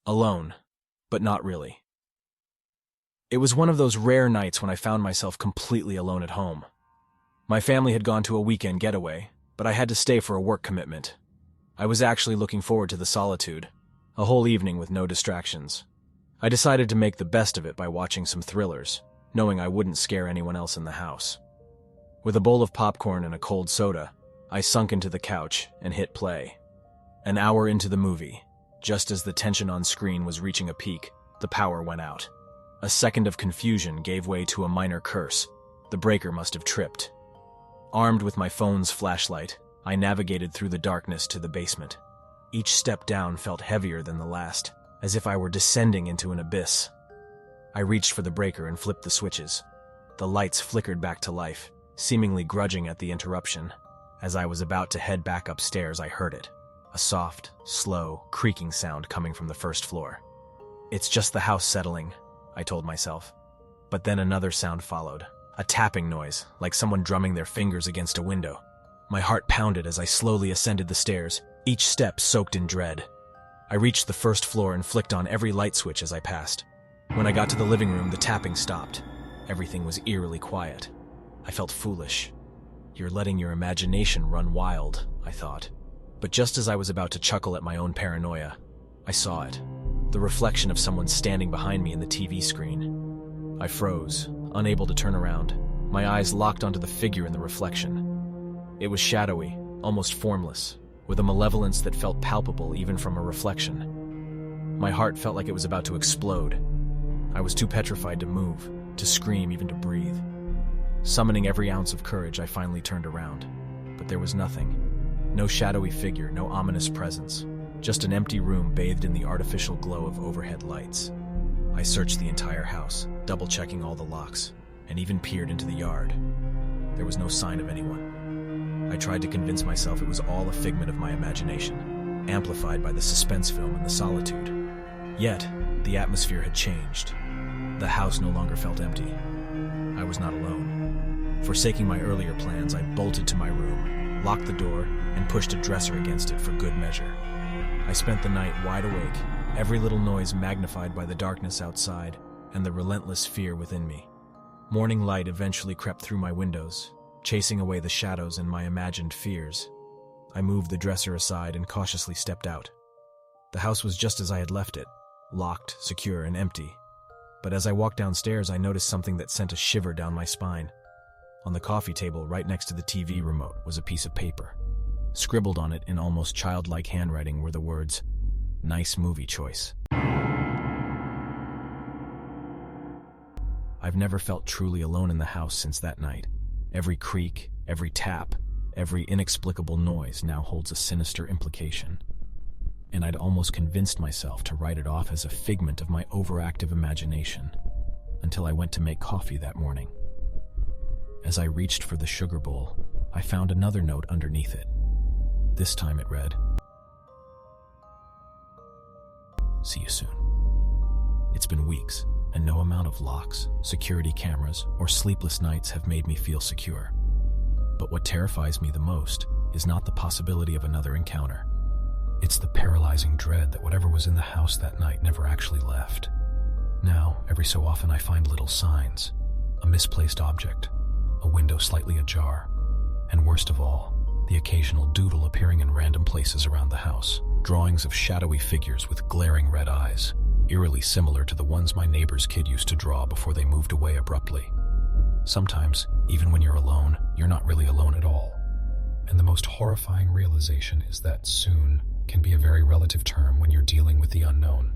Alone, but not really. It was one of those rare nights when I found myself completely alone at home. My family had gone to a weekend getaway, but I had to stay for a work commitment. I was actually looking forward to the solitude, a whole evening with no distractions. I decided to make the best of it by watching some thrillers, knowing I wouldn't scare anyone else in the house. With a bowl of popcorn and a cold soda, I sunk into the couch and hit play. An hour into the movie, just as the tension on screen was reaching a peak, the power went out. A second of confusion gave way to a minor curse. The breaker must have tripped. Armed with my phone's flashlight, I navigated through the darkness to the basement. Each step down felt heavier than the last, as if I were descending into an abyss. I reached for the breaker and flipped the switches. The lights flickered back to life, seemingly grudging at the interruption. As I was about to head back upstairs, I heard it. A soft, slow, creaking sound coming from the first floor. It's just the house settling, I told myself. But then another sound followed. A tapping noise, like someone drumming their fingers against a window. My heart pounded as I slowly ascended the stairs, each step soaked in dread. I reached the first floor and flicked on every light switch as I passed. When I got to the living room, the tapping stopped. Everything was eerily quiet. I felt foolish. You're letting your imagination run wild, I thought. But just as I was about to chuckle at my own paranoia, I saw it. The reflection of someone standing behind me in the TV screen. I froze, unable to turn around, my eyes locked onto the figure in the reflection. It was shadowy, almost formless, with a malevolence that felt palpable even from a reflection. My heart felt like it was about to explode. I was too petrified to move, to scream, even to breathe. Summoning every ounce of courage, I finally turned around. But there was nothing. No shadowy figure, no ominous presence. Just an empty room bathed in the artificial glow of overhead lights. I searched the entire house, double-checking all the locks, and even peered into the yard. There was no sign of anyone. I tried to convince myself it was all a figment of my imagination, amplified by the suspense film and the solitude. Yet, the atmosphere had changed. The house no longer felt empty. I was not alone. Forsaking my earlier plans, I bolted to my room, locked the door, and pushed a dresser against it for good measure. I spent the night wide awake, every little noise magnified by the darkness outside and the relentless fear within me. Morning light eventually crept through my windows, chasing away the shadows and my imagined fears. I moved the dresser aside and cautiously stepped out. The house was just as I had left it, locked, secure, and empty. But as I walked downstairs, I noticed something that sent a shiver down my spine. On the coffee table right next to the TV remote was a piece of paper. Scribbled on it in almost childlike handwriting were the words, "Nice movie choice." I've never felt truly alone in the house since that night. Every creak, every tap, every inexplicable noise now holds a sinister implication. And I'd almost convinced myself to write it off as a figment of my overactive imagination, until I went to make coffee that morning. As I reached for the sugar bowl, I found another note underneath it. This time it read, "See you soon." It's been weeks, and no amount of locks, security cameras, or sleepless nights have made me feel secure. But what terrifies me the most is not the possibility of another encounter. It's the paralyzing dread that whatever was in the house that night never actually left. Now, every so often I find little signs, a misplaced object, a window slightly ajar, and worst of all, the occasional doodle appearing in random places around the house, drawings of shadowy figures with glaring red eyes, eerily similar to the ones my neighbor's kid used to draw before they moved away abruptly. Sometimes, even when you're alone, you're not really alone at all. And the most horrifying realization is that soon can be a very relative term when you're dealing with the unknown.